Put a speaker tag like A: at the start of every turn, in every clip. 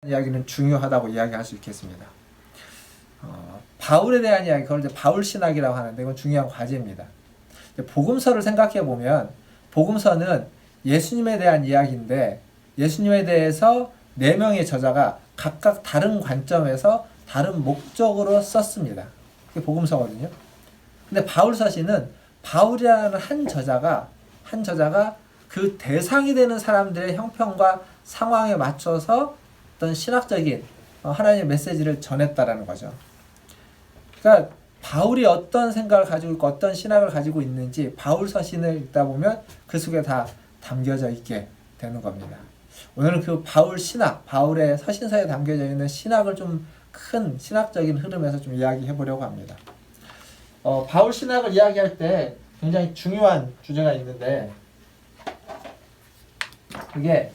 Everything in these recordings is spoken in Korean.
A: 이야기는 중요하다고 이야기할 수 있겠습니다. 바울에 대한 이야기, 그걸 이제 바울 신학이라고 하는데 이건 중요한 과제입니다. 복음서를 생각해 보면 복음서는 예수님에 대한 이야기인데 예수님에 대해서 4명의 저자가 각각 다른 관점에서 다른 목적으로 썼습니다. 그게 복음서거든요. 근데 바울서신은 바울이라는 한 저자가 그 대상이 되는 사람들의 형편과 상황에 맞춰서 어떤 신학적인 하나님의 메시지를 전했다라는 거죠. 그러니까 바울이 어떤 생각을 가지고 있고 어떤 신학을 가지고 있는지 바울 서신을 읽다 보면 그 속에 다 담겨져 있게 되는 겁니다. 오늘은 그 바울 신학, 바울의 서신서에 담겨져 있는 신학을 좀 큰 신학적인 흐름에서 좀 이야기해 보려고 합니다. 바울 신학을 이야기할 때 굉장히 중요한 주제가 있는데 그게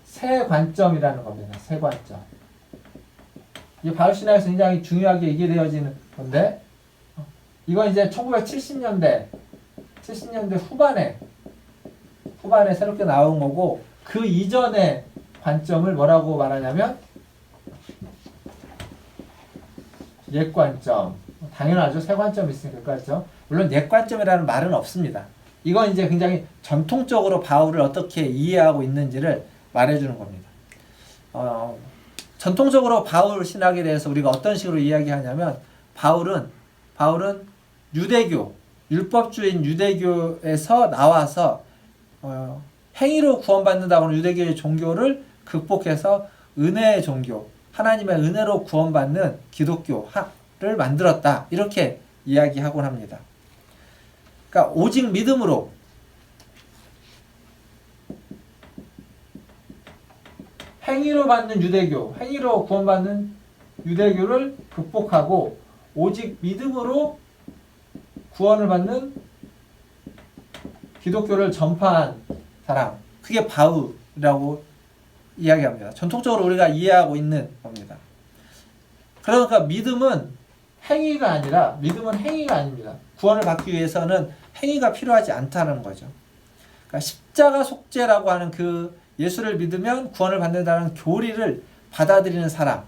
A: 새 관점이라는 겁니다. 새 관점. 이 바울 신학에서 굉장히 중요하게 얘기되어지는 건데 이건 이제 1970년대 후반에 새롭게 나온 거고 그 이전의 관점을 뭐라고 말하냐면 옛 관점. 당연하죠. 새 관점이 있으니까 그렇죠. 물론 옛 관점이라는 말은 없습니다. 이건 이제 굉장히 전통적으로 바울을 어떻게 이해하고 있는지를 말해주는 겁니다. 전통적으로 바울 신학에 대해서 우리가 어떤 식으로 이야기하냐면 바울은 유대교, 율법주의인 유대교에서 나와서 행위로 구원받는다고는 유대교의 종교를 극복해서 은혜의 종교, 하나님의 은혜로 구원받는 기독교를 만들었다. 이렇게 이야기하곤 합니다. 그러니까 오직 믿음으로 행위로 받는 유대교, 행위로 구원받는 유대교를 극복하고 오직 믿음으로 구원을 받는 기독교를 전파한 사람, 그게 바울이라고 이야기합니다. 전통적으로 우리가 이해하고 있는 겁니다. 그러니까 믿음은 행위가 아닙니다. 구원을 받기 위해서는 행위가 필요하지 않다는 거죠. 그러니까 십자가 속죄라고 하는 그 예수를 믿으면 구원을 받는다는 교리를 받아들이는 사람이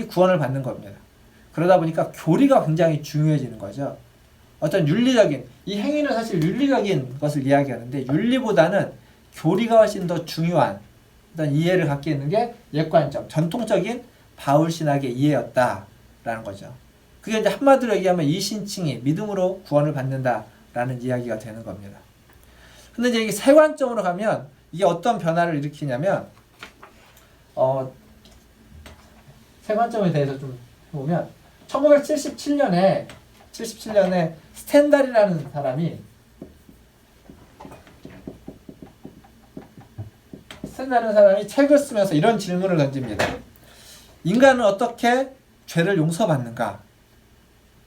A: 구원을 받는 겁니다. 그러다 보니까 교리가 굉장히 중요해지는 거죠. 어떤 윤리적인, 이 행위는 사실 윤리적인 것을 이야기하는데 윤리보다는 교리가 훨씬 더 중요한 어떤 이해를 갖게 있는 게 옛관점, 전통적인 바울 신학의 이해였다라는 거죠. 그게 이제 한마디로 얘기하면 이신칭이 믿음으로 구원을 받는다라는 이야기가 되는 겁니다. 근데 이제 이게 새 관점으로 가면 이게 어떤 변화를 일으키냐면 새 관점에 대해서 좀 보면 1977년에 스탠달이라는 사람이 책을 쓰면서 이런 질문을 던집니다. 인간은 어떻게 죄를 용서받는가?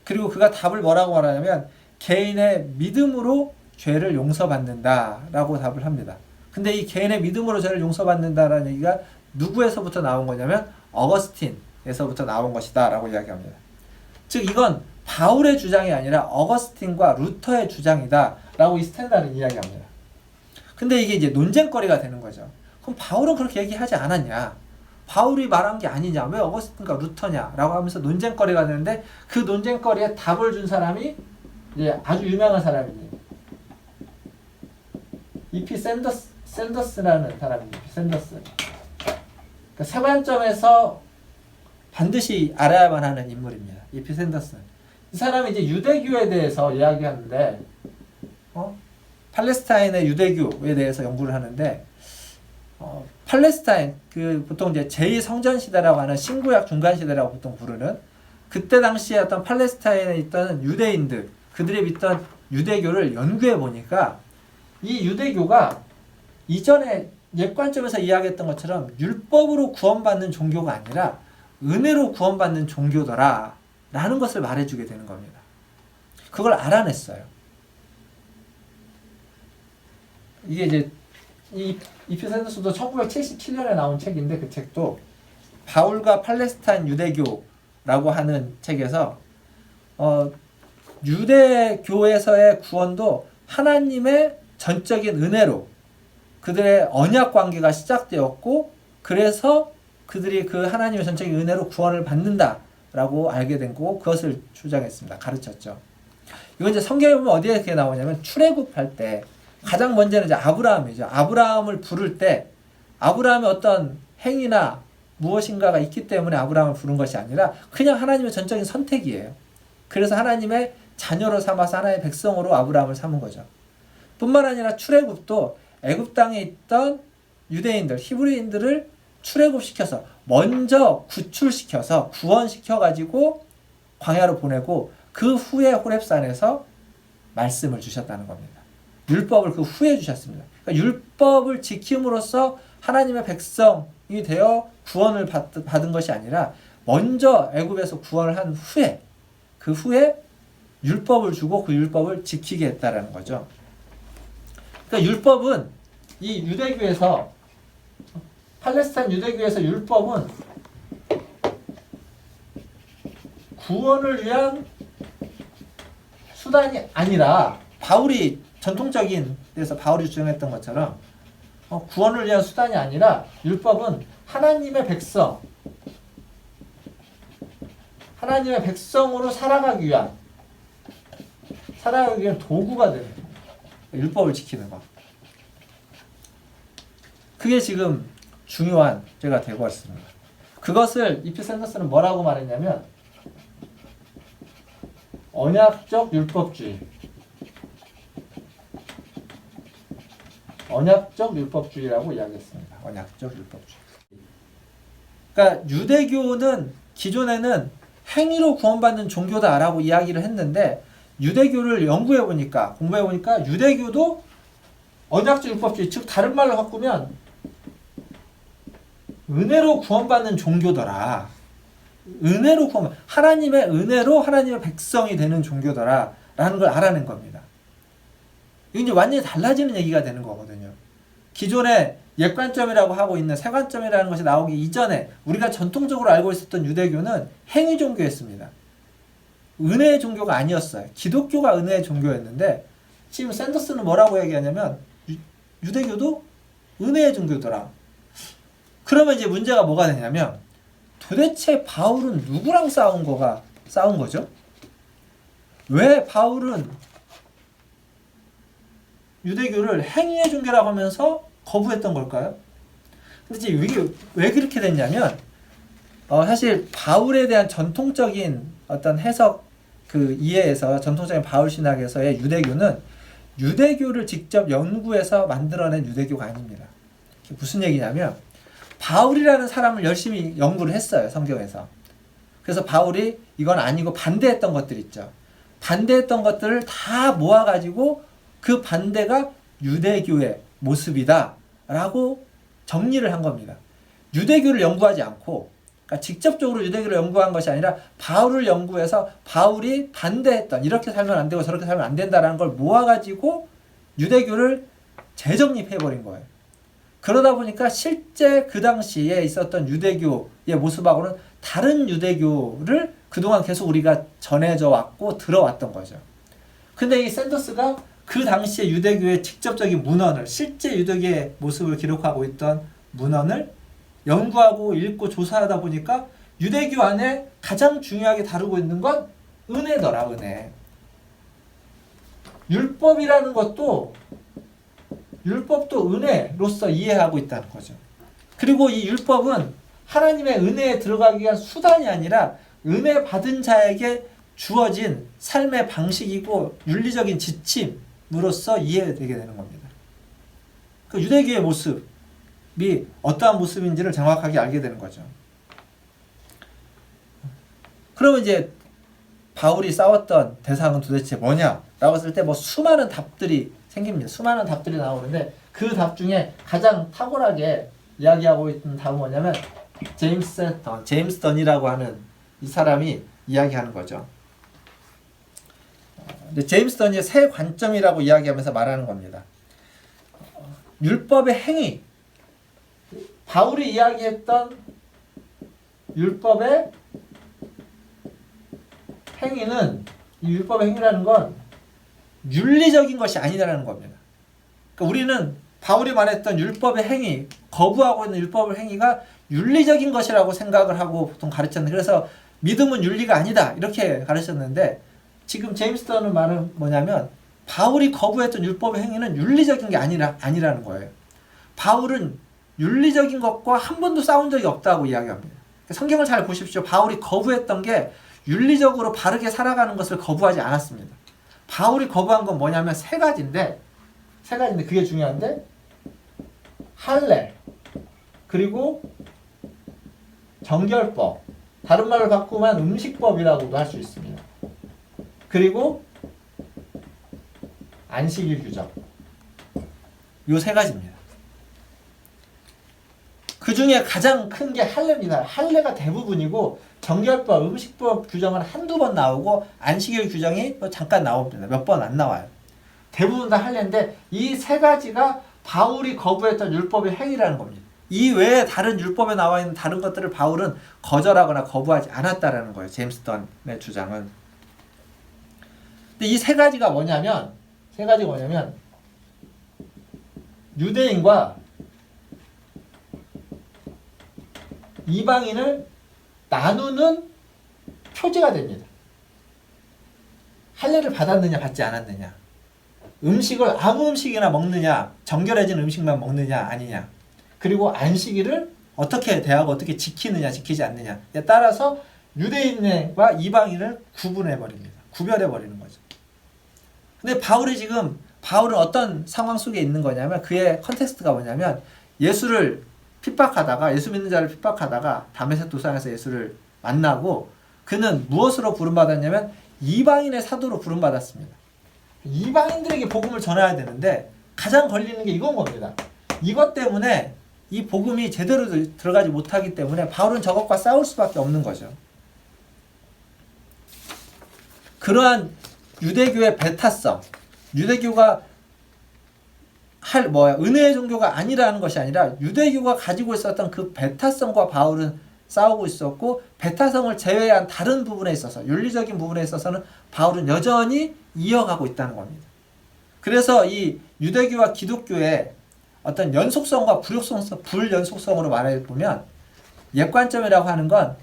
A: 그리고 그가 답을 뭐라고 말하냐면 개인의 믿음으로 죄를 용서받는다라고 답을 합니다. 근데 이 개인의 믿음으로 죄를 용서받는다라는 얘기가 누구에서부터 나온 거냐면 어거스틴에서부터 나온 것이다 라고 이야기합니다. 즉 이건 바울의 주장이 아니라 어거스틴과 루터의 주장이다 라고 이 스탠달은 이야기합니다. 근데 이게 이제 논쟁거리가 되는 거죠. 그럼 바울은 그렇게 얘기하지 않았냐? 바울이 말한 게 아니냐? 왜 어거스틴과 루터냐? 라고 하면서 논쟁거리가 되는데 그 논쟁거리에 답을 준 사람이 이제 아주 유명한 사람이에요. E.P. 샌더스라는 사람입니다. 샌더스. 그러니까 새 관점에서 반드시 알아야만 하는 인물입니다. E.P. 샌더스. 이 사람이 이제 유대교에 대해서 이야기하는데, 팔레스타인의 유대교에 대해서 연구를 하는데, 팔레스타인, 보통 이제 제2성전 시대라고 하는 신구약 중간 시대라고 보통 부르는, 그때 당시에 어떤 팔레스타인에 있던 유대인들, 그들이 믿던 유대교를 연구해 보니까, 이 유대교가 이전에 옛 관점에서 이야기했던 것처럼 율법으로 구원받는 종교가 아니라 은혜로 구원받는 종교더라 라는 것을 말해주게 되는 겁니다. 그걸 알아냈어요. 이게 이제 E.P. 샌더스도 1977년에 나온 책인데 그 책도 바울과 팔레스타인 유대교라고 하는 책에서 유대교에서의 구원도 하나님의 전적인 은혜로 그들의 언약 관계가 시작되었고 그래서 그들이 그 하나님의 전적인 은혜로 구원을 받는다라고 알게 된 거고 그것을 주장했습니다. 가르쳤죠. 이건 이제 성경에 보면 어디에 이렇게 나오냐면 출애굽할 때 가장 먼저는 이제 아브라함이죠. 아브라함을 부를 때 아브라함의 어떤 행위나 무엇인가가 있기 때문에 아브라함을 부른 것이 아니라 그냥 하나님의 전적인 선택이에요. 그래서 하나님의 자녀로 삼아서 하나님의 백성으로 아브라함을 삼은 거죠. 뿐만 아니라 출애굽도 애굽 땅에 있던 유대인들, 히브리인들을 출애굽시켜서 먼저 구출시켜서 구원시켜가지고 광야로 보내고 그 후에 호렙산에서 말씀을 주셨다는 겁니다. 율법을 그 후에 주셨습니다. 그러니까 율법을 지킴으로써 하나님의 백성이 되어 구원을 받은 것이 아니라 먼저 애굽에서 구원을 한 후에 그 후에 율법을 주고 그 율법을 지키게 했다라는 거죠. 그러니까 율법은 이 유대교에서 팔레스타인 유대교에서 율법은 구원을 위한 수단이 아니라 바울이 전통적인 데서 바울이 주장했던 것처럼 구원을 위한 수단이 아니라 율법은 하나님의 백성으로 살아가기 위한 도구가 되는 거예요. 율법을 지키는 것. 그게 지금 중요한 죄가 되고 있습니다. 그것을 이피 샌더스는 뭐라고 말했냐면 언약적 율법주의. 언약적 율법주의라고 이야기했습니다. 언약적 율법주의. 그러니까 유대교는 기존에는 행위로 구원받는 종교다라고 이야기를 했는데 유대교를 공부해보니까 유대교도 언약적 율법주의, 즉 다른 말로 바꾸면 은혜로 구원받는 종교더라. 은혜로 구원, 하나님의 은혜로 하나님의 백성이 되는 종교더라 라는 걸 알아낸 겁니다. 이게 이제 완전히 달라지는 얘기가 되는 거거든요. 기존에 옛관점이라고 하고 있는 새관점이라는 것이 나오기 이전에 우리가 전통적으로 알고 있었던 유대교는 행위 종교였습니다. 은혜의 종교가 아니었어요. 기독교가 은혜의 종교였는데 지금 샌더스는 뭐라고 얘기하냐면 유대교도 은혜의 종교더라. 그러면 이제 문제가 뭐가 되냐면 도대체 바울은 누구랑 싸운 거죠? 왜 바울은 유대교를 행위의 종교라고 하면서 거부했던 걸까요? 근데 이제 이게 왜 그렇게 됐냐면 사실 바울에 대한 전통적인 어떤 해석 이해에서 전통적인 바울 신학에서의 유대교는 유대교를 직접 연구해서 만들어낸 유대교가 아닙니다. 무슨 얘기냐면 바울이라는 사람을 열심히 연구를 했어요. 성경에서. 그래서 바울이 이건 아니고 반대했던 것들 있죠. 반대했던 것들을 다 모아가지고 그 반대가 유대교의 모습이다 라고 정리를 한 겁니다. 유대교를 연구하지 않고 그러니까 직접적으로 유대교를 연구한 것이 아니라 바울을 연구해서 바울이 반대했던 이렇게 살면 안 되고 저렇게 살면 안 된다라는 걸 모아가지고 유대교를 재정립해버린 거예요. 그러다 보니까 실제 그 당시에 있었던 유대교의 모습하고는 다른 유대교를 그동안 계속 우리가 전해져 왔고 들어왔던 거죠. 근데 이 샌더스가 그 당시에 유대교의 직접적인 문헌을 실제 유대교의 모습을 기록하고 있던 문헌을 연구하고 읽고 조사하다 보니까 유대교 안에 가장 중요하게 다루고 있는 건 은혜더라. 은혜. 율법도 은혜로서 이해하고 있다는 거죠. 그리고 이 율법은 하나님의 은혜에 들어가기 위한 수단이 아니라 은혜 받은 자에게 주어진 삶의 방식이고 윤리적인 지침으로서 이해되게 되는 겁니다. 그 유대교의 모습이 어떠한 모습인지를 정확하게 알게 되는 거죠. 그러면 이제 바울이 싸웠던 대상은 도대체 뭐냐라고 했을 때 수많은 답들이 생깁니다. 수많은 답들이 나오는데 그 답 중에 가장 탁월하게 이야기하고 있는 답은 뭐냐면 제임스 던이라고 하는 이 사람이 이야기하는 거죠. 제임스 던이 새 관점이라고 이야기하면서 말하는 겁니다. 율법의 행위, 바울이 이야기했던 율법의 행위는 이 율법의 행위라는 건 윤리적인 것이 아니라는 겁니다. 그러니까 우리는 바울이 말했던 율법의 행위, 거부하고 있는 율법을 행위가 윤리적인 것이라고 생각을 하고 보통 가르쳤는데, 그래서 믿음은 윤리가 아니다 이렇게 가르쳤는데, 지금 제임스 던의 말은 뭐냐면 바울이 거부했던 율법의 행위는 윤리적인 게 아니라는 거예요. 바울은 윤리적인 것과 한 번도 싸운 적이 없다고 이야기합니다. 성경을 잘 보십시오. 바울이 거부했던 게 윤리적으로 바르게 살아가는 것을 거부하지 않았습니다. 바울이 거부한 건 뭐냐면 세 가지인데 그게 중요한데, 할례, 그리고 정결법, 다른 말로 바꾸면 음식법이라고도 할 수 있습니다. 그리고 안식일 규정, 요 세 가지입니다. 그 중에 가장 큰 게 할례입니다. 할례가 대부분이고 정결법, 음식법 규정은 한두 번 나오고 안식일 규정이 잠깐 나옵니다. 몇 번 안 나와요. 대부분 다 할례인데 이 세 가지가 바울이 거부했던 율법의 행위라는 겁니다. 이 외에 다른 율법에 나와 있는 다른 것들을 바울은 거절하거나 거부하지 않았다라는 거예요. 제임스 던의 주장은. 근데 이 세 가지가 뭐냐면 유대인과 이방인을 나누는 표지가 됩니다. 할례를 받았느냐 받지 않았느냐, 음식을 아무 음식이나 먹느냐, 정결해진 음식만 먹느냐 아니냐, 그리고 안식일을 어떻게 대하고 어떻게 지키느냐 지키지 않느냐에 따라서 유대인과 이방인을 구별해버리는 거죠. 근데 바울은 어떤 상황 속에 있는 거냐면, 그의 컨텍스트가 뭐냐면, 예수 믿는 자를 핍박하다가 다메섹 도상에서 예수를 만나고, 그는 무엇으로 부름받았냐면 이방인의 사도로 부름받았습니다. 이방인들에게 복음을 전해야 되는데 가장 걸리는 게 이건 겁니다. 이것 때문에 이 복음이 제대로 들어가지 못하기 때문에 바울은 저것과 싸울 수밖에 없는 거죠. 그러한 유대교의 배타성, 유대교가 은혜의 종교가 아니라는 것이 아니라 유대교가 가지고 있었던 그 배타성과 바울은 싸우고 있었고, 배타성을 제외한 다른 부분에 있어서, 윤리적인 부분에 있어서는 바울은 여전히 이어가고 있다는 겁니다. 그래서 이 유대교와 기독교의 어떤 연속성과 불연속성으로 말해보면, 옛관점이라고 하는 건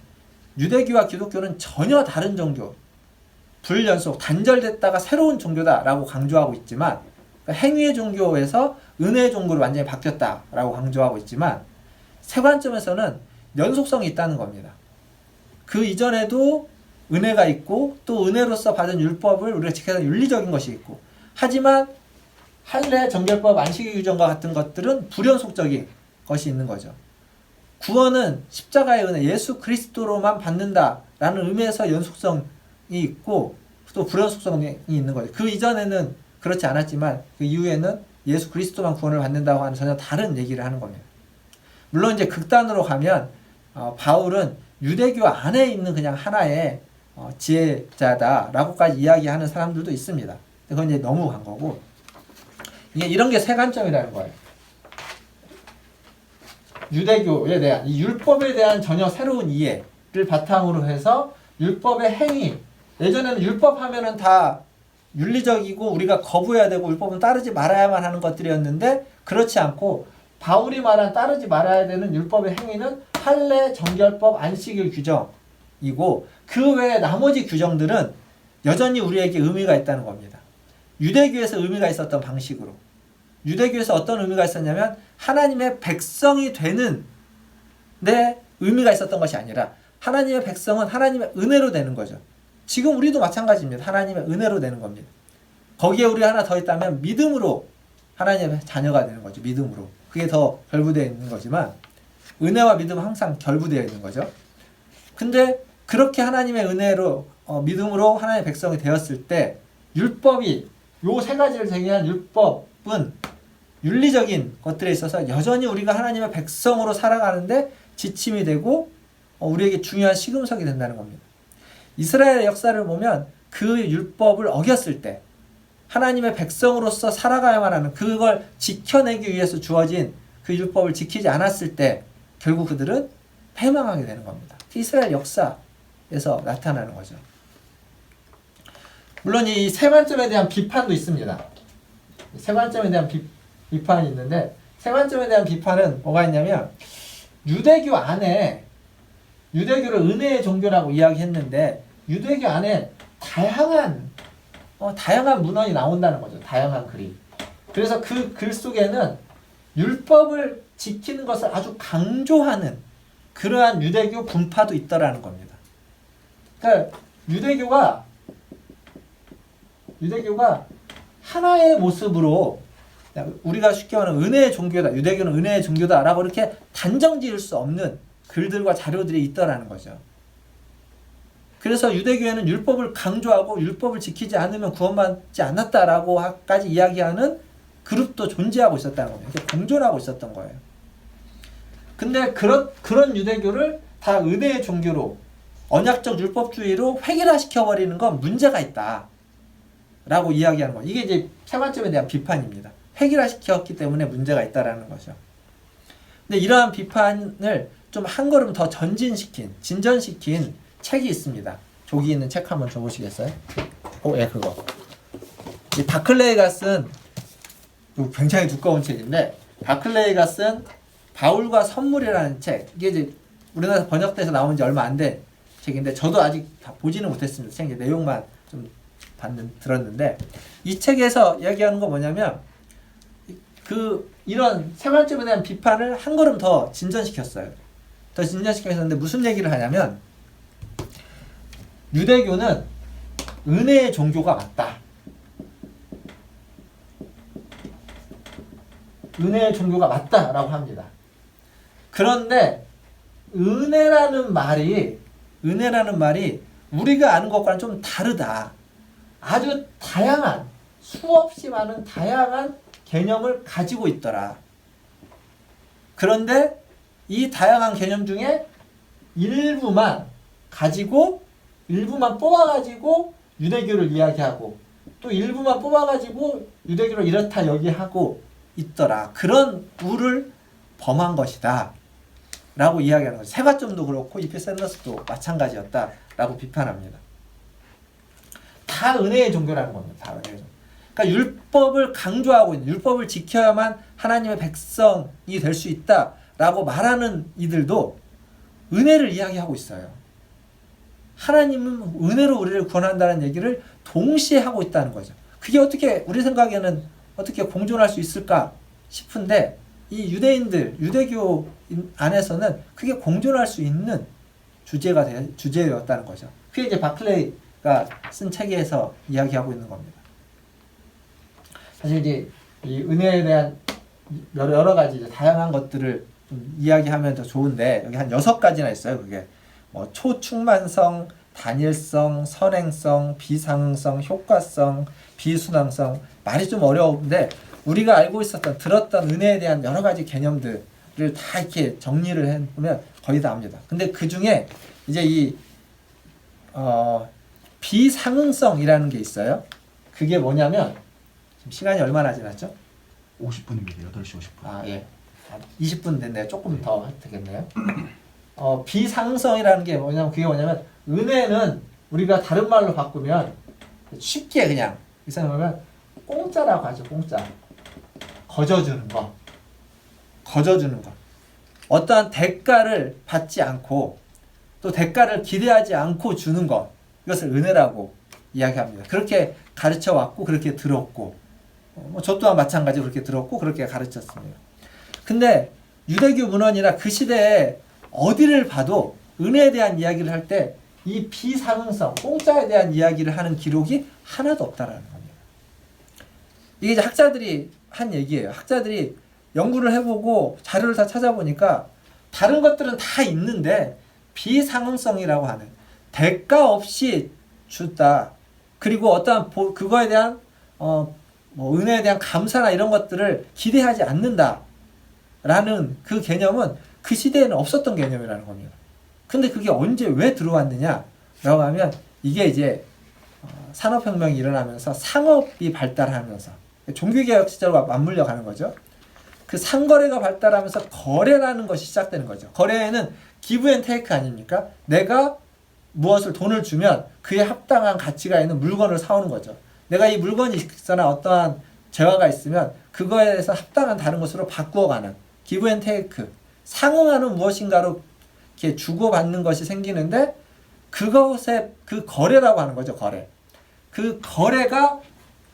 A: 유대교와 기독교는 전혀 다른 종교, 불연속, 단절됐다가 새로운 종교다라고 강조하고 있지만, 행위의 종교에서 은혜의 종교로 완전히 바뀌었다라고 강조하고 있지만, 새 관점에서는 연속성이 있다는 겁니다. 그 이전에도 은혜가 있고, 또 은혜로서 받은 율법을 우리가 지켜야 하는 윤리적인 것이 있고, 하지만 할례, 정결법, 안식일 규정과 같은 것들은 불연속적인 것이 있는 거죠. 구원은 십자가의 은혜, 예수 그리스도로만 받는다라는 의미에서 연속성이 있고, 또 불연속성이 있는 거죠. 그 이전에는 그렇지 않았지만 그 이후에는 예수 그리스도만 구원을 받는다고 하는 전혀 다른 얘기를 하는 겁니다. 물론 이제 극단으로 가면 바울은 유대교 안에 있는 그냥 하나의 지혜자다라고까지 이야기하는 사람들도 있습니다. 그건 이제 너무 간 거고, 이런 게 세 관점이라는 거예요. 유대교에 대한, 이 율법에 대한 전혀 새로운 이해를 바탕으로 해서 율법의 행위, 예전에는 율법 하면은 다 윤리적이고 우리가 거부해야 되고 율법은 따르지 말아야만 하는 것들이었는데, 그렇지 않고 바울이 말한 따르지 말아야 되는 율법의 행위는 할례, 정결법, 안식일 규정이고, 그 외에 나머지 규정들은 여전히 우리에게 의미가 있다는 겁니다. 유대교에서 의미가 있었던 방식으로. 유대교에서 어떤 의미가 있었냐면 하나님의 백성이 되는 데 의미가 있었던 것이 아니라, 하나님의 백성은 하나님의 은혜로 되는 거죠. 지금 우리도 마찬가지입니다. 하나님의 은혜로 되는 겁니다. 거기에 우리 하나 더 있다면 믿음으로 하나님의 자녀가 되는 거죠. 믿음으로. 그게 더 결부되어 있는 거지만, 은혜와 믿음은 항상 결부되어 있는 거죠. 근데 그렇게 하나님의 은혜로 믿음으로 하나님의 백성이 되었을 때, 율법이, 요 세 가지를 정의한 율법은 윤리적인 것들에 있어서 여전히 우리가 하나님의 백성으로 살아가는데 지침이 되고 우리에게 중요한 시금석이 된다는 겁니다. 이스라엘의 역사를 보면 그 율법을 어겼을 때, 하나님의 백성으로서 살아가야만 하는, 그걸 지켜내기 위해서 주어진 그 율법을 지키지 않았을 때 결국 그들은 패망하게 되는 겁니다. 이스라엘 역사에서 나타나는 거죠. 물론 이 세 관점에 대한 비판도 있습니다. 세 관점에 대한 비판이 있는데, 세 관점에 대한 비판은 뭐가 있냐면 유대교 안에 유대교를 은혜의 종교라고 이야기했는데 유대교 안에 다양한 문헌이 나온다는 거죠. 다양한 글이. 그래서 그 글 속에는 율법을 지키는 것을 아주 강조하는 그러한 유대교 분파도 있더라는 겁니다. 그러니까 유대교가 하나의 모습으로 우리가 쉽게 말하는 은혜의 종교다. 유대교는 은혜의 종교다라고 이렇게 단정 지을 수 없는 글들과 자료들이 있더라는 거죠. 그래서 유대교에는 율법을 강조하고 율법을 지키지 않으면 구원받지 않았다라고까지 이야기하는 그룹도 존재하고 있었다는 겁니다. 이렇게 공존하고 있었던 거예요. 근데 그런 유대교를 다 은혜의 종교로 언약적 율법주의로 획일화시켜버리는 건 문제가 있다 라고 이야기하는 거예요. 이게 이제 세 관점에 대한 비판입니다. 획일화시켰기 때문에 문제가 있다라는 거죠. 근데 이러한 비판을 좀 한 걸음 더 진전시킨 책이 있습니다. 저기 있는 책 한번 줘보시겠어요? 예, 그거. 이 바클레이가 쓴 굉장히 두꺼운 책인데 바클레이가 쓴 바울과 선물이라는 책. 이게 이제 우리나라에서 번역돼서 나온 지 얼마 안 된 책인데 저도 아직 다 보지는 못했습니다. 책 내용만 좀 들었는데 이 책에서 이야기하는 거 뭐냐면 이런 세 관점에 대한 비판을 한 걸음 더 진전시켰어요. 더 진전시켰는데 무슨 얘기를 하냐면 유대교는 은혜의 종교가 맞다. 은혜의 종교가 맞다라고 합니다. 그런데 은혜라는 말이 우리가 아는 것과는 좀 다르다. 아주 다양한 수없이 많은 다양한 개념을 가지고 있더라. 그런데 이 다양한 개념 중에 일부만 뽑아가지고 유대교를 이야기하고 또 일부만 뽑아가지고 유대교를 이렇다 여기하고 있더라. 그런 우를 범한 것이다 라고 이야기하는 거죠. 세과점도 그렇고 이피 샌더스도 마찬가지였다 라고 비판합니다. 다 은혜의 종교라는 겁니다. 다 은혜의 종교. 그러니까 율법을 강조하고 있는, 율법을 지켜야만 하나님의 백성이 될 수 있다라고 말하는 이들도 은혜를 이야기하고 있어요. 하나님은 은혜로 우리를 구원한다는 얘기를 동시에 하고 있다는 거죠. 그게 어떻게 우리 생각에는 어떻게 공존할 수 있을까 싶은데 이 유대교 안에서는 그게 공존할 수 있는 주제였다는 거죠. 그게 이제 바클레이가 쓴 책에서 이야기하고 있는 겁니다. 사실 이제 이 은혜에 대한 여러 가지 이제 다양한 것들을 좀 이야기하면 더 좋은데 여기 한 6가지나 있어요. 그게 뭐 초충만성, 단일성, 선행성, 비상응성, 효과성, 비순항성. 말이 좀 어려운데 우리가 알고 있었던 들었던 은혜에 대한 여러 가지 개념들을 다 이렇게 정리를 해보면 거의 다 압니다. 근데 그 중에 이제 이 비상응성이라는 게 있어요. 그게 뭐냐면 지금 시간이 얼마나 지났죠?
B: 50분입니다. 8시 50분.
A: 아, 예. 20분 됐네요. 조금 더 되겠네요. 비상응성이라는 게 뭐냐면 그게 뭐냐면 은혜는 우리가 다른 말로 바꾸면 쉽게 그냥 이 사람은 공짜라고 하죠. 공짜. 거저주는 거. 어떠한 대가를 받지 않고 또 대가를 기대하지 않고 주는 것. 이것을 은혜라고 이야기합니다. 그렇게 가르쳐 왔고 그렇게 들었고 저 또한 마찬가지로 그렇게 들었고 그렇게 가르쳤습니다. 근데 유대교 문헌이나 그 시대에 어디를 봐도 은혜에 대한 이야기를 할 때 이 비상응성, 공짜에 대한 이야기를 하는 기록이 하나도 없다라는 겁니다. 이게 이제 학자들이 한 얘기예요. 학자들이 연구를 해보고 자료를 다 찾아보니까 다른 것들은 다 있는데 비상응성이라고 하는 대가 없이 주다. 그리고 어떠한 그거에 대한 은혜에 대한 감사나 이런 것들을 기대하지 않는다라는 그 개념은 그 시대에는 없었던 개념이라는 겁니다. 근데 그게 언제 왜 들어왔느냐라고 하면 이게 이제 산업혁명이 일어나면서 상업이 발달하면서 종교개혁 시절과 맞물려 가는 거죠. 그 상거래가 발달하면서 거래라는 것이 시작되는 거죠. 거래에는 기브 앤 테이크 아닙니까? 내가 무엇을 돈을 주면 그에 합당한 가치가 있는 물건을 사오는 거죠. 내가 이 물건이 있거나 어떠한 재화가 있으면 그거에 대해서 합당한 다른 것으로 바꾸어가는 기브 앤 테이크, 상응하는 무엇인가로 이렇게 주고받는 것이 생기는데 그것의 그 거래라고 하는 거죠. 거래. 그 거래가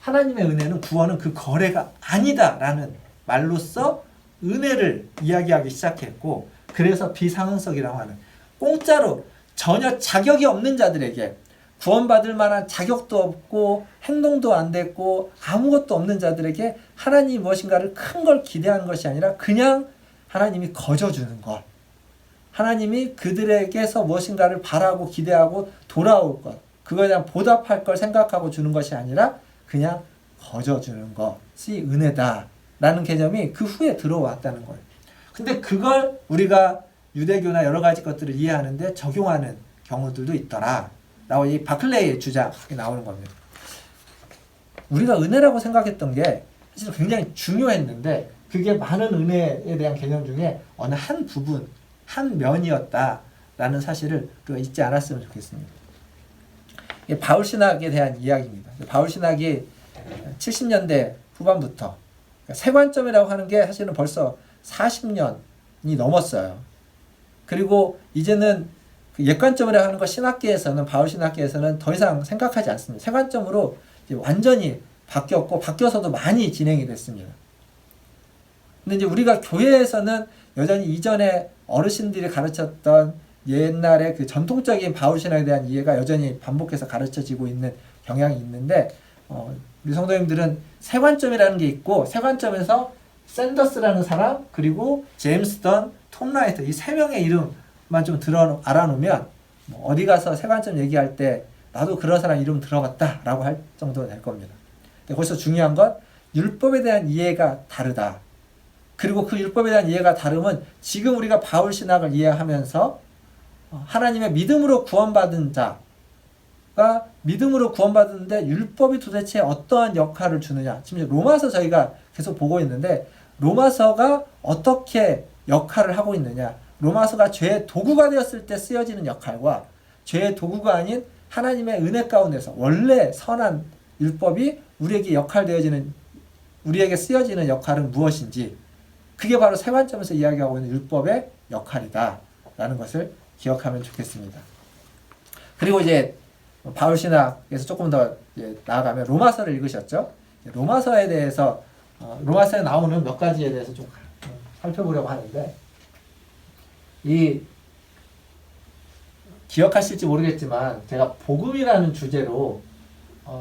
A: 하나님의 은혜는 구원은 그 거래가 아니다라는 말로써 은혜를 이야기하기 시작했고 그래서 비상응석이라고 하는 공짜로 전혀 자격이 없는 자들에게 구원받을 만한 자격도 없고 행동도 안 됐고 아무것도 없는 자들에게 하나님이 무엇인가를 큰 걸 기대하는 것이 아니라 그냥 하나님이 거저주는 것. 하나님이 그들에게서 무엇인가를 바라고 기대하고 돌아올 것. 그거에 대한 보답할 걸 생각하고 주는 것이 아니라 그냥 거저주는 것이 은혜다라는 개념이 그 후에 들어왔다는 거예요. 근데 그걸 우리가 유대교나 여러 가지 것들을 이해하는데 적용하는 경우들도 있더라. 라고 이 바클레이의 주장이 나오는 겁니다. 우리가 은혜라고 생각했던 게 사실 굉장히 중요했는데 그게 많은 은혜에 대한 개념 중에 어느 한 부분, 한 면이었다라는 사실을 우리가 잊지 않았으면 좋겠습니다. 이게 바울 신학에 대한 이야기입니다. 바울 신학이 70년대 후반부터 그러니까 세관점이라고 하는 게 사실은 벌써 40년이 넘었어요. 그리고 이제는 그 옛관점이라고 하는 거 신학계에서는 바울 신학계에서는 더 이상 생각하지 않습니다. 세관점으로 이제 완전히 바뀌었고 바뀌어서도 많이 진행이 됐습니다. 근데 이제 우리가 교회에서는 여전히 이전에 어르신들이 가르쳤던 옛날의 그 전통적인 바울 신학에 대한 이해가 여전히 반복해서 가르쳐지고 있는 경향이 있는데 우리 성도님들은 세관점이라는 게 있고 세관점에서 샌더스라는 사람 그리고 제임스 던, 톰 라이터 이 세 명의 이름만 좀 알아놓으면 뭐 어디 가서 세관점 얘기할 때 나도 그런 사람 이름 들어봤다 라고 할 정도 될 겁니다. 근데 거기서 중요한 건 율법에 대한 이해가 다르다. 그리고 그 율법에 대한 이해가 다르면 지금 우리가 바울 신학을 이해하면서 하나님의 믿음으로 구원받은 자가 믿음으로 구원받았는데 율법이 도대체 어떠한 역할을 주느냐. 지금 로마서 저희가 계속 보고 있는데 로마서가 어떻게 역할을 하고 있느냐. 로마서가 죄의 도구가 되었을 때 쓰여지는 역할과 죄의 도구가 아닌 하나님의 은혜 가운데서 원래 선한 율법이 우리에게 쓰여지는 역할은 무엇인지 그게 바로 세관점에서 이야기하고 있는 율법의 역할이다 라는 것을 기억하면 좋겠습니다. 그리고 이제 바울 신학에서 조금 더 나아가면 로마서를 읽으셨죠? 로마서에 대해서 로마서에 나오는 몇 가지에 대해서 좀 살펴보려고 하는데 이 기억하실지 모르겠지만 제가 복음이라는 주제로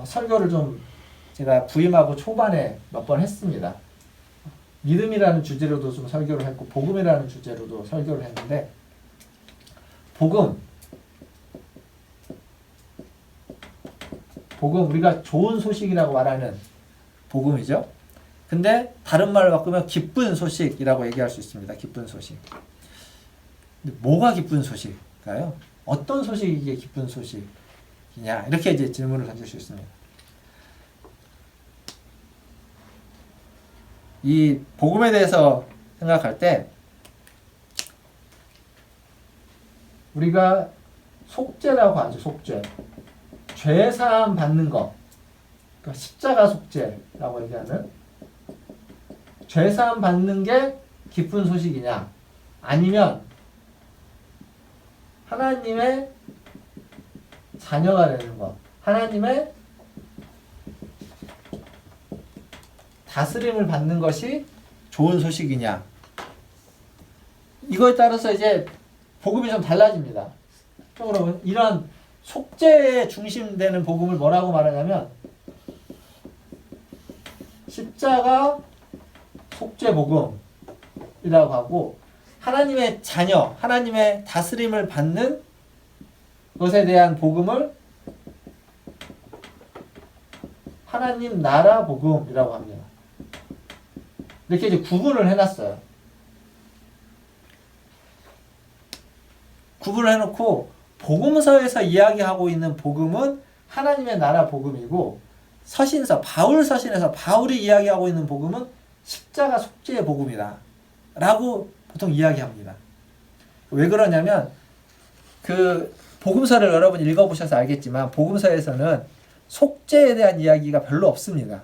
A: 설교를 좀 제가 부임하고 초반에 몇 번 했습니다. 믿음이라는 주제로도 좀 설교를 했고 복음이라는 주제로도 설교를 했는데 복음 우리가 좋은 소식이라고 말하는 복음이죠. 근데 다른 말을 바꾸면 기쁜 소식이라고 얘기할 수 있습니다. 기쁜 소식. 근데 뭐가 기쁜 소식일까요? 어떤 소식이 이게 기쁜 소식이냐? 이렇게 이제 질문을 던질 수 있습니다. 이 복음에 대해서 생각할 때 우리가 속죄라고 하죠. 속죄. 죄사함 받는 것. 그러니까 십자가 속죄라고 얘기하는 죄사함 받는 게 기쁜 소식이냐? 아니면 하나님의 자녀가 되는 것. 하나님의 다스림을 받는 것이 좋은 소식이냐. 이거에 따라서 이제 복음이 좀 달라집니다. 쪽으로 이런 속죄에 중심되는 복음을 뭐라고 말하냐면 십자가 속죄 복음이라고 하고 하나님의 자녀, 하나님의 다스림을 받는 것에 대한 복음을 하나님 나라 복음이라고 합니다. 이렇게 이제 구분을 해놨어요. 구분을 해놓고 복음서에서 이야기하고 있는 복음은 하나님의 나라 복음이고 서신서, 바울 서신에서 바울이 이야기하고 있는 복음은 십자가 속죄의 복음이다 라고 보통 이야기합니다. 왜 그러냐면 그 복음서를 여러분 읽어보셔서 알겠지만 복음서에서는 속죄에 대한 이야기가 별로 없습니다.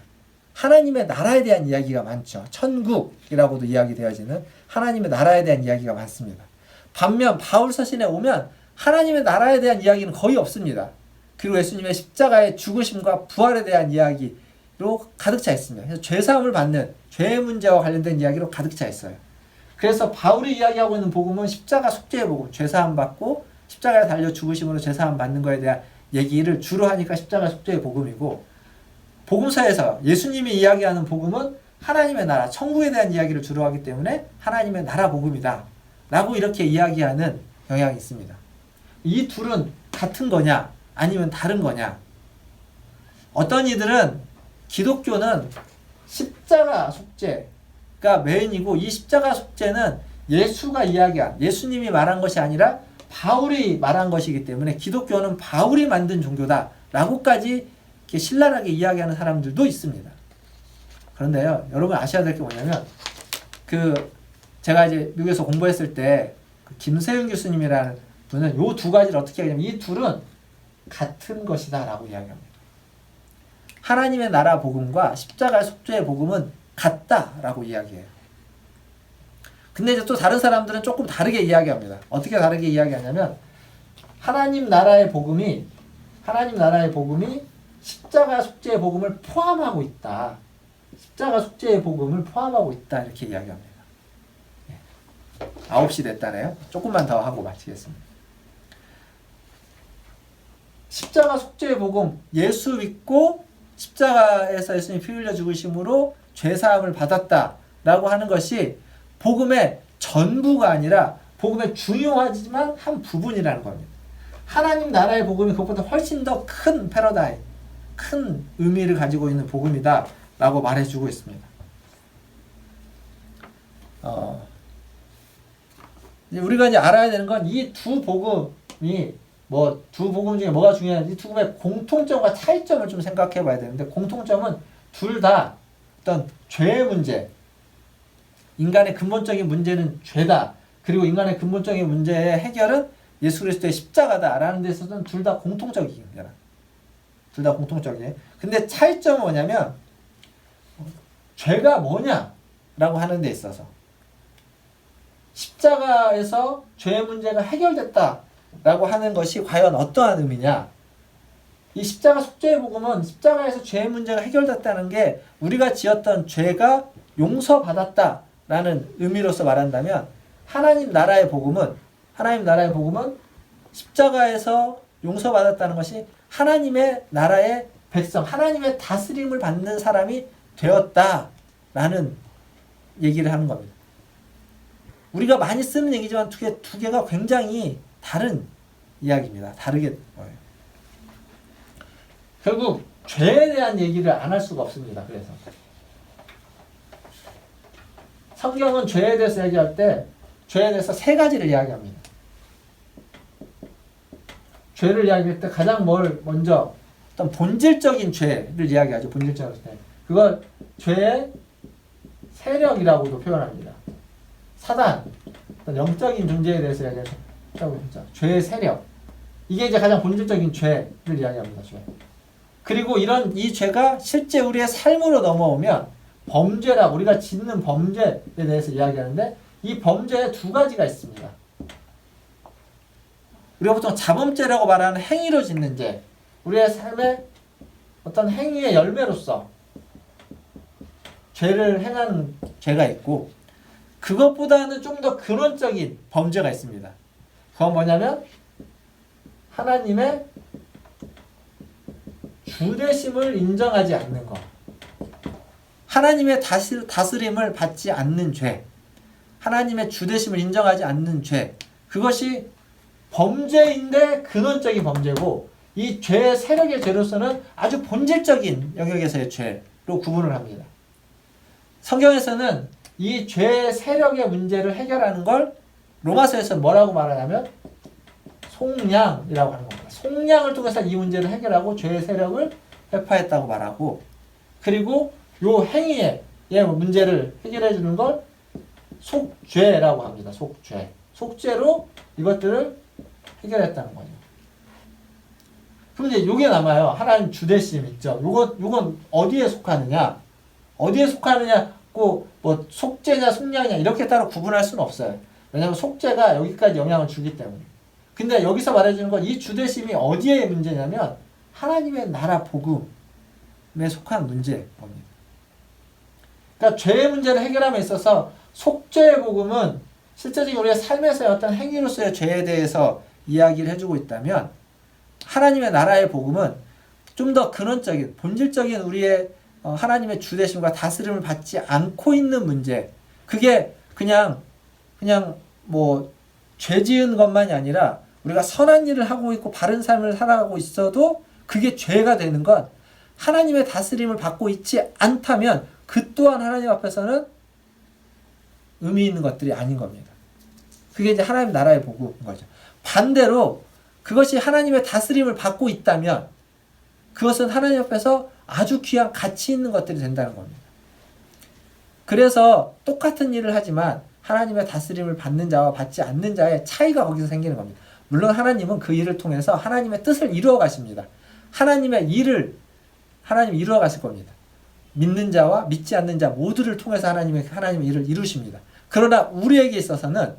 A: 하나님의 나라에 대한 이야기가 많죠. 천국이라고도 이야기되어지는 하나님의 나라에 대한 이야기가 많습니다. 반면 바울 서신에 오면 하나님의 나라에 대한 이야기는 거의 없습니다. 그리고 예수님의 십자가의 죽으심과 부활에 대한 이야기로 가득 차 있습니다. 그래서 죄사함을 받는 죄의 문제와 관련된 이야기로 가득 차 있어요. 그래서 바울이 이야기하고 있는 복음은 십자가 속죄의 복음, 죄사함 받고 십자가에 달려 죽으심으로 죄사함 받는 것에 대한 얘기를 주로 하니까 십자가 속죄의 복음이고, 복음서에서 예수님이 이야기하는 복음은 하나님의 나라, 천국에 대한 이야기를 주로 하기 때문에 하나님의 나라 복음이다 라고 이렇게 이야기하는 경향이 있습니다. 이 둘은 같은 거냐 아니면 다른 거냐? 어떤 이들은 기독교는 십자가 속죄가 메인이고, 이 십자가 속죄는 예수가 이야기한, 예수님이 말한 것이 아니라 바울이 말한 것이기 때문에 기독교는 바울이 만든 종교다 라고까지 이렇게 신랄하게 이야기하는 사람들도 있습니다. 그런데요, 여러분 아셔야 될 게 뭐냐면, 제가 이제 미국에서 공부했을 때 김세윤 교수님이라는 분은 요 두 가지를 어떻게 하냐면, 이 둘은 같은 것이다 라고 이야기합니다. 하나님의 나라 복음과 십자가 속죄의 복음은 같다 라고 이야기해요. 근데 이제 또 다른 사람들은 조금 다르게 이야기합니다. 어떻게 다르게 이야기하냐면, 하나님 나라의 복음이 십자가 속죄의 복음을 포함하고 있다. 십자가 속죄의 복음을 포함하고 있다. 이렇게 이야기합니다. 9시 됐다네요. 조금만 더 하고 마치겠습니다. 십자가 속죄의 복음, 예수 믿고 십자가에서 예수님이 피 흘려 죽으심으로 죄사함을 받았다라고 하는 것이 복음의 전부가 아니라 복음의 중요하지만 한 부분이라는 겁니다. 하나님 나라의 복음이 그것보다 훨씬 더 큰 패러다임, 큰 의미를 가지고 있는 복음이다 라고 말해주고 있습니다. 우리가 이제 알아야 되는 건 이 두 복음이 두 복음 중에 뭐가 중요한지, 이 두 복음의 공통점과 차이점을 좀 생각해 봐야 되는데, 공통점은 둘 다 어떤 죄의 문제, 인간의 근본적인 문제는 죄다, 그리고 인간의 근본적인 문제의 해결은 예수 그리스도의 십자가다라는 데 있어서는 둘 다 공통적입니다. 둘 다 공통적이에요. 근데 차이점은 뭐냐면, 죄가 뭐냐라고 하는 데 있어서 십자가에서 죄의 문제가 해결됐다라고 하는 것이 과연 어떠한 의미냐? 이 십자가 속죄의 복음은 십자가에서 죄의 문제가 해결됐다는 게 우리가 지었던 죄가 용서받았다라는 의미로서 말한다면, 하나님 나라의 복음은 십자가에서 용서받았다는 것이 하나님의 나라의 백성, 하나님의 다스림을 받는 사람이 되었다라는 얘기를 하는 겁니다. 우리가 많이 쓰는 얘기지만 두 개가 굉장히 다른 이야기입니다. 다르게 보여요. 결국 죄에 대한 얘기를 안 할 수가 없습니다. 그래서 성경은 죄에 대해서 얘기할 때 죄에 대해서 세 가지를 이야기합니다. 죄를 이야기할 때 가장 먼저 어떤 본질적인 죄를 이야기하죠. 본질적인 죄. 그걸 죄의 세력이라고도 표현합니다. 사단, 어떤 영적인 존재에 대해서 이야기하죠. 죄의 세력. 이게 이제 가장 본질적인 죄를 이야기합니다. 죄. 그리고 이 죄가 실제 우리의 삶으로 넘어오면 범죄라고, 우리가 짓는 범죄에 대해서 이야기하는데, 이 범죄에 두 가지가 있습니다. 우리가 보통 자범죄라고 말하는 행위로 짓는 죄, 우리의 삶의 어떤 행위의 열매로서 죄를 행하는 죄가 있고, 그것보다는 좀 더 근원적인 범죄가 있습니다. 그건 뭐냐면 하나님의 주되심을 인정하지 않는 것, 하나님의 다스림을 받지 않는 죄, 하나님의 주되심을 인정하지 않는 죄, 그것이 범죄인데 근원적인 범죄고, 이 죄의 세력의 죄로서는 아주 본질적인 영역에서의 죄로 구분을 합니다. 성경에서는 이 죄의 세력의 문제를 해결하는 걸 로마서에서 뭐라고 말하냐면 속량이라고 하는 겁니다. 속량을 통해서 이 문제를 해결하고 죄의 세력을 회파했다고 말하고, 그리고 요 행위의 문제를 해결해 주는 걸 속죄라고 합니다. 속죄. 속죄로 이것들을 해결했다는 거죠. 그럼 이제 요게 남아요. 하나님 주대심 있죠. 요건 어디에 속하느냐? 어디에 속하느냐, 뭐 속죄냐 속량이냐 이렇게 따로 구분할 수는 없어요. 왜냐하면 속죄가 여기까지 영향을 주기 때문에. 근데 여기서 말해주는 건 이 주대심이 어디에 문제냐면 하나님의 나라 복음에 속한 문제인 겁니다. 그러니까 죄의 문제를 해결함에 있어서 속죄의 복음은 실제적인 우리의 삶에서의 어떤 행위로서의 죄에 대해서 이야기를 해주고 있다면 하나님의 나라의 복음은 좀 더 근원적인 본질적인 우리의 하나님의 주대심과 다스림을 받지 않고 있는 문제, 그게 그냥 뭐 죄 지은 것만이 아니라 우리가 선한 일을 하고 있고 바른 삶을 살아가고 있어도 그게 죄가 되는 건 하나님의 다스림을 받고 있지 않다면 그 또한 하나님 앞에서는 의미 있는 것들이 아닌 겁니다. 그게 이제 하나님 나라의 복음인 거죠. 반대로 그것이 하나님의 다스림을 받고 있다면 그것은 하나님 앞에서 아주 귀한 가치 있는 것들이 된다는 겁니다. 그래서 똑같은 일을 하지만 하나님의 다스림을 받는 자와 받지 않는 자의 차이가 거기서 생기는 겁니다. 물론 하나님은 그 일을 통해서 하나님의 뜻을 이루어 가십니다. 하나님의 일을 하나님 이루어 가실 겁니다. 믿는 자와 믿지 않는 자 모두를 통해서 하나님의 일을 이루십니다. 그러나 우리에게 있어서는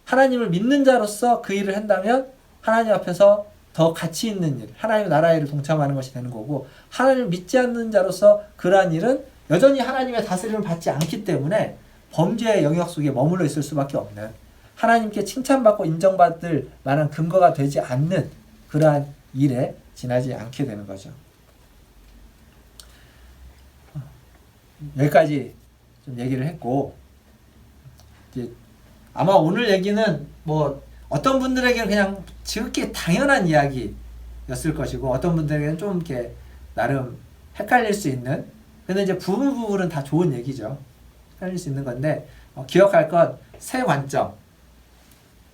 A: 하나님을 믿는 자로서 그 일을 한다면 하나님 앞에서 더 가치 있는 일, 하나님의 나라의 일을 동참하는 것이 되는 거고, 하나님을 믿지 않는 자로서 그러한 일은 여전히 하나님의 다스림을 받지 않기 때문에 범죄의 영역 속에 머물러 있을 수밖에 없는, 하나님께 칭찬받고 인정받을 만한 근거가 되지 않는 그러한 일에 지나지 않게 되는 거죠. 여기까지 좀 얘기를 했고, 이제 아마 오늘 얘기는 뭐 어떤 분들에게는 그냥 지극히 당연한 이야기였을 것이고, 어떤 분들에게는 좀 이렇게 나름 헷갈릴 수 있는, 근데 이제 부분은 다 좋은 얘기죠. 헷갈릴 수 있는 건데, 기억할 건 새 관점.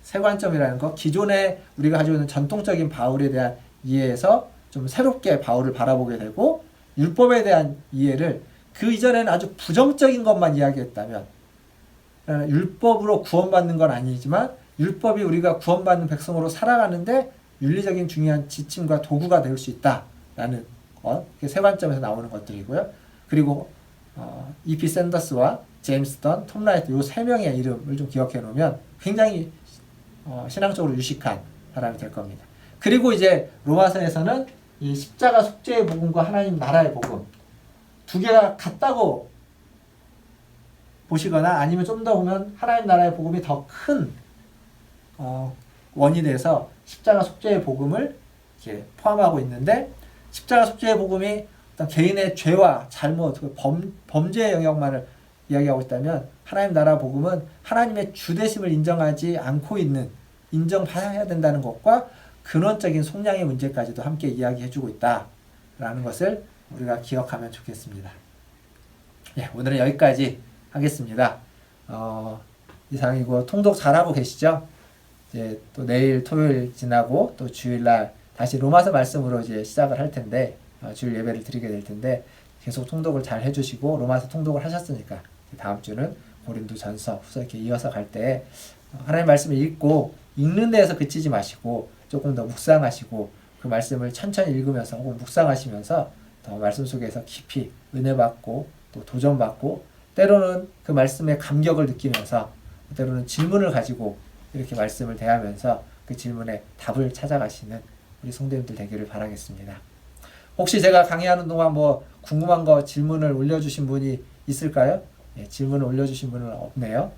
A: 새 관점이라는 거, 기존에 우리가 가지고 있는 전통적인 바울에 대한 이해에서 좀 새롭게 바울을 바라보게 되고, 율법에 대한 이해를 그 이전에는 아주 부정적인 것만 이야기했다면, 율법으로 구원받는 건 아니지만 율법이 우리가 구원받는 백성으로 살아가는데 윤리적인 중요한 지침과 도구가 될 수 있다라는 것, 세 관점에서 나오는 것들이고요. 그리고 E.P. 샌더스와 제임스 던, 톰 라이트 요 세 명의 이름을 좀 기억해 놓으면 굉장히 신앙적으로 유식한 사람이 될 겁니다. 그리고 이제 로마서에서는 이 십자가 속죄의 복음과 하나님 나라의 복음 두 개가 같다고 보시거나 아니면 좀 더 보면 하나님 나라의 복음이 더 큰 원인에서 십자가 속죄의 복음을 이렇게 포함하고 있는데, 십자가 속죄의 복음이 어떤 개인의 죄와 잘못, 범죄의 영역만을 이야기하고 있다면 하나님 나라 복음은 하나님의 주대심을 인정하지 않고 있는, 인정받아야 된다는 것과 근원적인 속량의 문제까지도 함께 이야기해주고 있다라는 것을 우리가 기억하면 좋겠습니다. 예, 오늘은 여기까지 하겠습니다. 이상이고 통독 잘하고 계시죠? 이제 또 내일 토요일 지나고 또 주일날 다시 로마서 말씀으로 이제 시작을 할 텐데, 주일 예배를 드리게 될 텐데 계속 통독을 잘 해주시고, 로마서 통독을 하셨으니까 다음 주는 고린도전서, 후서 이렇게 이어서 갈 때 하나님 말씀을 읽는 데에서 그치지 마시고 조금 더 묵상하시고 그 말씀을 천천히 읽으면서 혹은 묵상하시면서 더 말씀 속에서 깊이 은혜 받고 또 도전 받고, 때로는 그 말씀의 감격을 느끼면서 때로는 질문을 가지고 이렇게 말씀을 대하면서 그 질문에 답을 찾아가시는 우리 성도님들 되기를 바라겠습니다. 혹시 제가 강의하는 동안 뭐 궁금한 거 질문을 올려주신 분이 있을까요? 예, 질문을 올려주신 분은 없네요.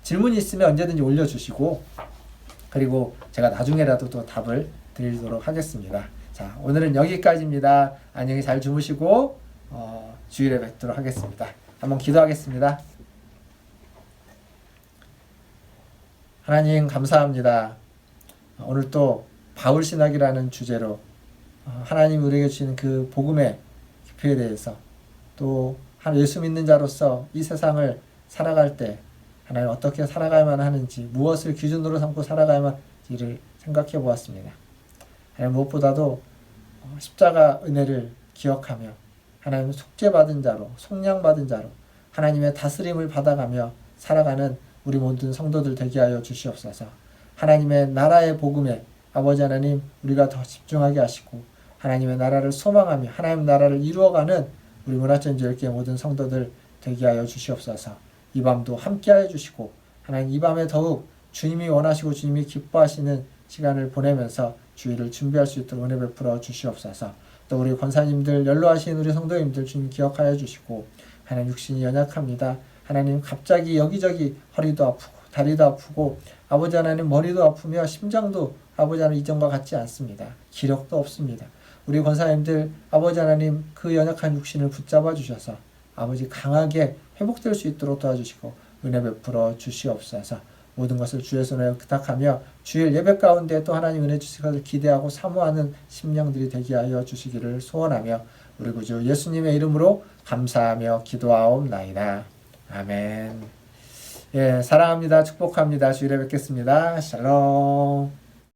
A: 질문이 있으면 언제든지 올려주시고, 그리고 제가 나중에라도 또 답을 드리도록 하겠습니다. 자, 오늘은 여기까지입니다. 안녕히 잘 주무시고 주일에 뵙도록 하겠습니다. 한번 기도하겠습니다. 하나님 감사합니다. 오늘 또 바울신학이라는 주제로 하나님 우리에게 주시는 그 복음의 깊이에 대해서, 또 예수 믿는 자로서 이 세상을 살아갈 때 하나님 어떻게 살아가야만 하는지, 무엇을 기준으로 삼고 살아가야만 하는지를 생각해 보았습니다. 하나님 무엇보다도 십자가 은혜를 기억하며 하나님 속죄받은 자로, 속량받은 자로 하나님의 다스림을 받아가며 살아가는 우리 모든 성도들 되게 하여 주시옵소서. 하나님의 나라의 복음에 아버지 하나님 우리가 더 집중하게 하시고, 하나님의 나라를 소망하며 하나님 나라를 이루어가는 우리 문화천지 10개 모든 성도들 되게 하여 주시옵소서. 이 밤도 함께하여 주시고 하나님 이 밤에 더욱 주님이 원하시고 주님이 기뻐하시는 시간을 보내면서 주일을 준비할 수 있도록 은혜 베풀어 주시옵소서. 또 우리 권사님들 연로하신 우리 성도님들 주님 기억하여 주시고 하나님 육신이 연약합니다. 하나님 갑자기 여기저기 허리도 아프고 다리도 아프고 아버지 하나님 머리도 아프며 심장도 아버지 하나님 이전과 같지 않습니다. 기력도 없습니다. 우리 권사님들 아버지 하나님 그 연약한 육신을 붙잡아 주셔서 아버지 강하게 회복될 수 있도록 도와주시고 은혜 베풀어 주시옵소서. 모든 것을 주의 손에 부탁하며 주일 예배 가운데 또 하나님 은혜 주실 것을 기대하고 사모하는 심령들이 되게 하여 주시기를 소원하며 우리 구주 예수님의 이름으로 감사하며 기도하옵나이다. 아멘. 예, 사랑합니다. 축복합니다. 주일에 뵙겠습니다. 샬롬.